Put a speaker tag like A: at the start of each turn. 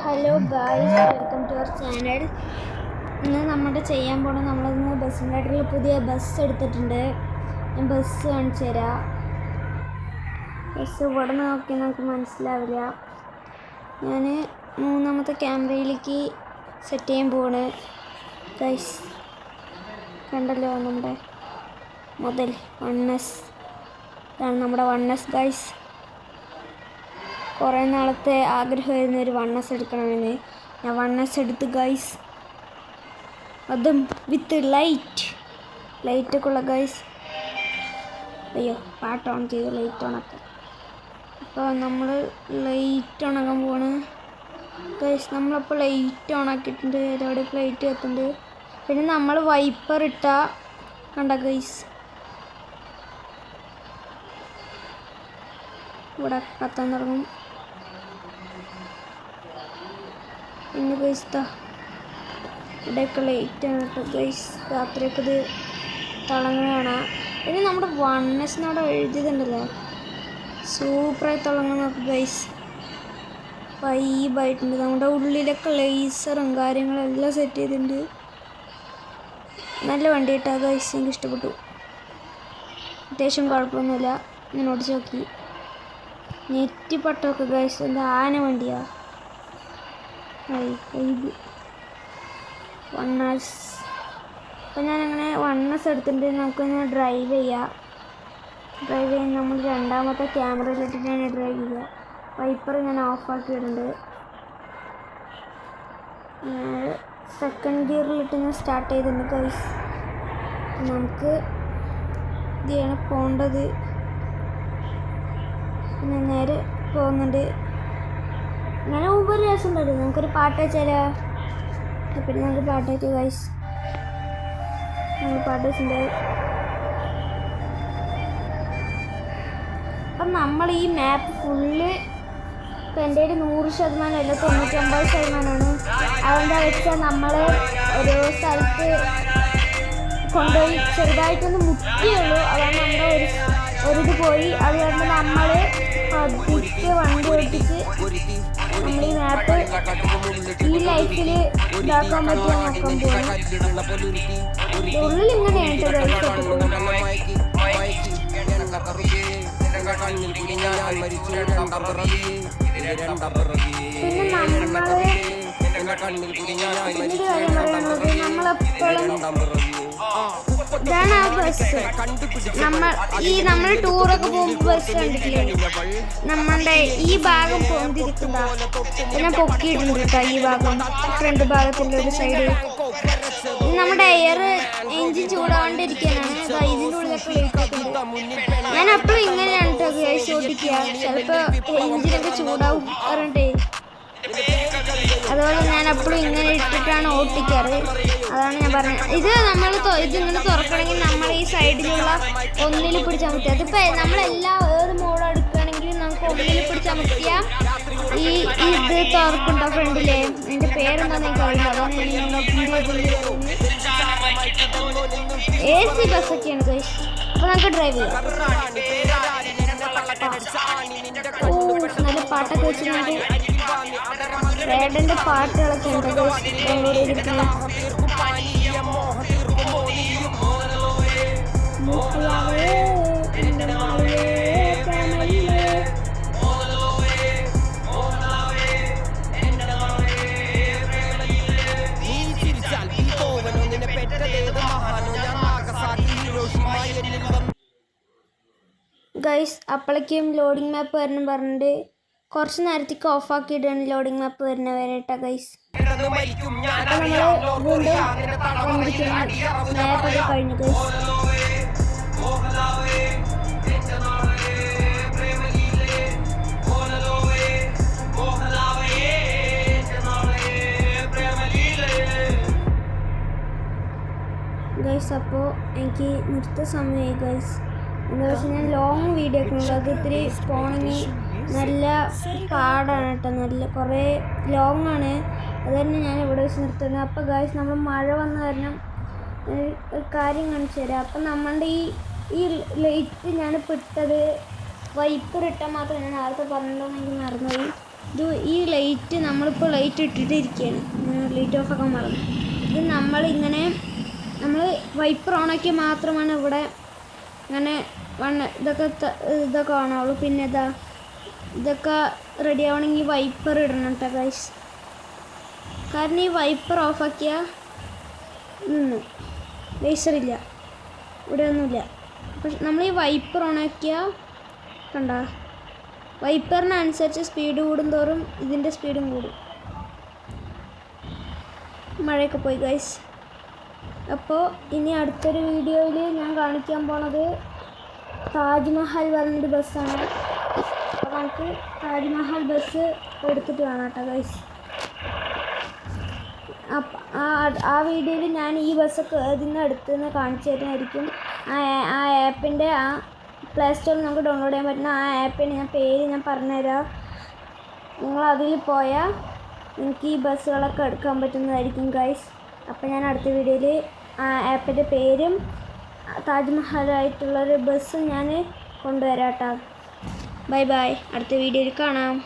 A: Hello guys, welcome to our channel. ഇന്ന് നമ്മൾ ചെയ്യാൻ പോകണം, നമ്മളിന്ന് ബസ്സിൻ്റെ ഇടയിൽ പുതിയ ബസ് എടുത്തിട്ടുണ്ട്. ഞാൻ ബസ് കാണിച്ചു തരാം. ബസ് ഇവിടെ നിന്ന് നോക്കി നമുക്ക് മനസ്സിലാവില്ല. ഞാൻ മൂന്നാമത്തെ ക്യാമറയിലേക്ക് സെറ്റ് ചെയ്യാൻ പോവാണ് ഗായ്സ്. കണ്ടല്ലോ നമ്മുടെ മുതൽ 1S. ഇതാണ് നമ്മുടെ 1S ഗായ്സ്. കുറേ നാളത്തെ ആഗ്രഹമായിരുന്നു ഒരു 1S എടുക്കണമെന്ന്. ഞാൻ 1S എടുത്ത് ഗൈസ്. അതും വിത്ത് ലൈറ്റൊക്കെ ഉള്ള ഗൈസ്. അയ്യോ, പാട്ട് ഓൺ ചെയ്ത് ലൈറ്റ് ഓണാക്കാം. അപ്പോൾ നമ്മൾ ലൈറ്റ് ഓണാക്കാൻ പോവാണ് ഗൈസ്. നമ്മളപ്പോൾ ലൈറ്റ് ഓണാക്കിയിട്ടുണ്ട്. ഒരുപാട് ലൈറ്റ് കത്തുന്നുണ്ട്. പിന്നെ നമ്മൾ വൈപ്പർ ഇട്ടാൽ കണ്ട ഗൈസ്, ഇവിടെ കത്താൻ തുടങ്ങും. പിന്നെ ഗൈസ് ഇവിടെയൊക്കെ ലൈറ്റാണ് കേട്ടോ ഗൈസ്. രാത്രിയൊക്കെ ഇത് തിളങ്ങുകയാണ്. പിന്നെ നമ്മുടെ 1S എഴുതിയതുണ്ടല്ലോ, സൂപ്പറായി തിളങ്ങുന്ന നോക്ക് ഗൈസ്. വൈബായിട്ടുണ്ട്. നമ്മുടെ ഉള്ളിലൊക്കെ ലേസറും കാര്യങ്ങളും എല്ലാം സെറ്റ് ചെയ്തിട്ടുണ്ട്. നല്ല വണ്ടി കേട്ടോ ഗൈസ്, എനിക്ക് ഇഷ്ടപ്പെട്ടു. അത്യാവശ്യം കുഴപ്പമൊന്നുമില്ല. ഞാൻ ഓടിച്ച് നോക്കി. നെറ്റിപ്പട്ടമൊക്കെ ഗൈസ്, എന്താ ആന വണ്ടിയാണ്. 1S. അപ്പോൾ ഞാനങ്ങനെ 1S എടുത്തിട്ട് നമുക്കൊന്ന് ഡ്രൈവ് ചെയ്യാം. നമ്മൾ രണ്ടാമത്തെ ക്യാമറയിലിട്ടിട്ടാണ് ഡ്രൈവ് ചെയ്യുക. വൈപ്പർ ഞാൻ ഓഫാക്കിയിട്ടുണ്ട്. സെക്കൻഡ് ഗിയറിലിട്ട് ഞാൻ സ്റ്റാർട്ട് ചെയ്തിട്ടുണ്ട് ഗൈസ്. നമുക്ക് ഇതാണ് പോകേണ്ടത്. ഞാൻ നേരെ പോകുന്നുണ്ട്. ഞാൻ മുമ്പ് ഒരു രസം ഉണ്ടായിരുന്നു. നമുക്കൊരു പാട്ട് വെച്ചാലോ? പിന്നെ നമുക്ക് പാട്ട് വെച്ചു ഗൈസ്. നമ്മൾ പാട്ട് വെച്ചിട്ടുണ്ട്. അപ്പം നമ്മൾ ഈ മാപ്പ് ഫുള്ള് ഇപ്പം എൻ്റെ കയ്യിൽ 100% അല്ല 99%. അതുകൊണ്ട് വെച്ചാൽ നമ്മൾ ഒരു സ്ഥലത്ത് കൊണ്ടുപോയി ചെറുതായിട്ടൊന്ന് മുട്ടിയുള്ളൂ. അതാണ് നമ്മുടെ ഒരിത് പോയി. അതുകൊണ്ട് നമ്മൾ പതുക്കെ വണ്ടി ഓടിച്ച് നമ്മൾ ഈ മാപ്പ് ഈ ലൈഫിൽ ഇതാക്കാൻ പറ്റുമോ നോക്കാൻ പോകും. ഉള്ളിൽ ഇങ്ങനെയാണ് ഇതാണ് ആ ബസ്. നമ്മൾ ടൂറൊക്കെ പോകുമ്പോൾ ബസ് കണ്ടിട്ടില്ലേ, നമ്മളുടെ ഈ ഭാഗം പോന്നിരിക്കുന്ന ഞാൻ പൊക്കിയിട്ടുണ്ട് കേട്ടോ. ഈ ഭാഗം ഫ്രണ്ട് ഭാഗത്തിൻ്റെ ഒരു സൈഡ് നമ്മുടെ എഞ്ചിൻ ചൂടാണ്ടിരിക്കാനാണ്. ഇതിൻ്റെ ഉള്ളിലൊക്കെ ലൈറ്റ്. ഞാൻ അപ്പോഴും ഇങ്ങനെയാണ് കേട്ടോ ഗ്യാസ് ഓടിക്കുക. ചിലപ്പോൾ എഞ്ചിനൊക്കെ ചൂടാവും പറഞ്ഞിട്ടേ. അതുപോലെ ഞാൻ എപ്പോഴും ഇങ്ങനെ ഇട്ടിട്ടാണ് ഓട്ടിക്കാറ്. അതാണ് ഞാൻ പറഞ്ഞത്. ഇതിങ്ങനെ തുറക്കണമെങ്കിൽ നമ്മൾ ഈ സൈഡിലുള്ള ഒന്നിൽ പിടിച്ചമർത്തുക. അതിപ്പോൾ നമ്മളെല്ലാം ഏത് മോഡ് എടുക്കുകയാണെങ്കിലും നമുക്ക് ഒന്നിൽ പിടിച്ചമർത്തിയാൽ ഇത് തുറക്കുണ്ടോ ഫ്രണ്ടിലെ. എൻ്റെ പേരെന്താണെന്ന് എനിക്കറിയില്ല. AC ബസ്സൊക്കെയാണ് ഗൈസ്. അപ്പോൾ നമുക്ക് ഡ്രൈവ് ചെയ്യാം. നല്ല പാട്ടൊക്കെ വെച്ചിട്ടുണ്ട്. റേഡൻ്റെ പാട്ടുകളൊക്കെ ഉണ്ട് ഗൈസ്. ഗൈസ് അപ്പോഴേക്കും ലോഡിങ് മാപ്പ് വരണം പറഞ്ഞിട്ട് കുറച്ച് നേരത്തേക്ക് ഓഫാക്കിയിട്ടാണ് ലോഡിങ് മാപ്പ് വരുന്ന വരെ കേട്ടോ ഗൈസ്. അപ്പോൾ നമ്മൾ വീണ്ടും മാപ്പൊക്കെ കഴിഞ്ഞു ഗൈസ്. ഗൈസ് അപ്പോൾ എനിക്ക് നിർത്ത സമയമായി ഗൈസ്. എന്താ വെച്ചാൽ ഞാൻ ലോങ് വീഡിയോ ഒക്കെ ഉണ്ട്. അത് ഇത്തിരി പോണെങ്കിൽ നല്ല പാടാണ് കേട്ടോ. നല്ല കുറേ ലോങ് ആണ്. അത് തന്നെ ഞാൻ ഇവിടെ വെച്ച് നിർത്തുന്നത്. അപ്പോൾ ഗൈസ് നമ്മൾ മഴ വന്ന കാരണം ഒരു കാര്യം കാണിച്ചു തരാം. അപ്പം നമ്മളുടെ ഈ ലൈറ്റ് ഞാനിപ്പോൾ ഇട്ടത് വൈപ്പർ ഇട്ടാൽ മാത്രം ഞാൻ നേരത്തെ പറഞ്ഞിട്ടുണ്ടെങ്കിൽ മറന്നുപോയി. ഈ ലൈറ്റ് നമ്മൾ നമ്മളിപ്പോൾ ലൈറ്റ് ഇട്ടിട്ടിരിക്കുകയാണ്. ലൈറ്റ് ഓഫ് ആക്കാൻ മറന്നു. ഇത് നമ്മളിങ്ങനെ നമ്മൾ വൈപ്പർ ഓണാക്കിയാൽ മാത്രമാണ് ഇവിടെ അങ്ങനെ ഇതൊക്കെ ആണുള്ളൂ. പിന്നെ ഇതൊക്കെ റെഡി ആവണമെങ്കിൽ വൈപ്പർ ഇടണം കേട്ടോ ഗൈസ്. കാരണം ഈ വൈപ്പർ ഓഫാക്കിയാൽ ലേസറില്ല, ഇവിടെ ഒന്നുമില്ല. പക്ഷെ നമ്മൾ ഈ വൈപ്പർ ഓണാക്കിയാൽ കണ്ട വൈപ്പറിനനുസരിച്ച് സ്പീഡ് കൂടുന്തോറും ഇതിൻ്റെ സ്പീഡും കൂടും. മഴയൊക്കെ പോയി ഗൈസ്. അപ്പോൾ ഇനി അടുത്തൊരു വീഡിയോയിൽ ഞാൻ കാണിക്കാൻ പോണത് താജ്മഹൽ പറഞ്ഞൊരു ബസ്സാണ്. അപ്പോൾ നമുക്ക് താജ്മഹൽ ബസ് എടുത്തിട്ട് കാണാം കേട്ടോ ഗൈസ്. ആ വീഡിയോയിൽ ഞാൻ ഈ ബസ്സൊക്കെ ഇതിന് അടുത്തുനിന്ന് കാണിച്ചു തരുന്നതായിരിക്കും. ആ ആപ്പിൻ്റെ പ്ലേ സ്റ്റോറിൽ നമുക്ക് ഡൗൺലോഡ് ചെയ്യാൻ പറ്റുന്ന ആ ആപ്പിൻ്റെ ഞാൻ പറഞ്ഞുതരാം. നിങ്ങൾ അതിൽ പോയാൽ നിങ്ങൾക്ക് ഈ ബസ്സുകളൊക്കെ എടുക്കാൻ പറ്റുന്നതായിരിക്കും ഗൈസ്. അപ്പോൾ ഞാൻ അടുത്ത വീഡിയോയിൽ ആ ആപ്പിൻ്റെ പേരും താജ്മഹലായിട്ടുള്ളൊരു ബസ്സും ഞാൻ കൊണ്ടുവരാം കേട്ടോ. ബൈ ബൈ, അടുത്ത വീഡിയോയിൽ കാണാം.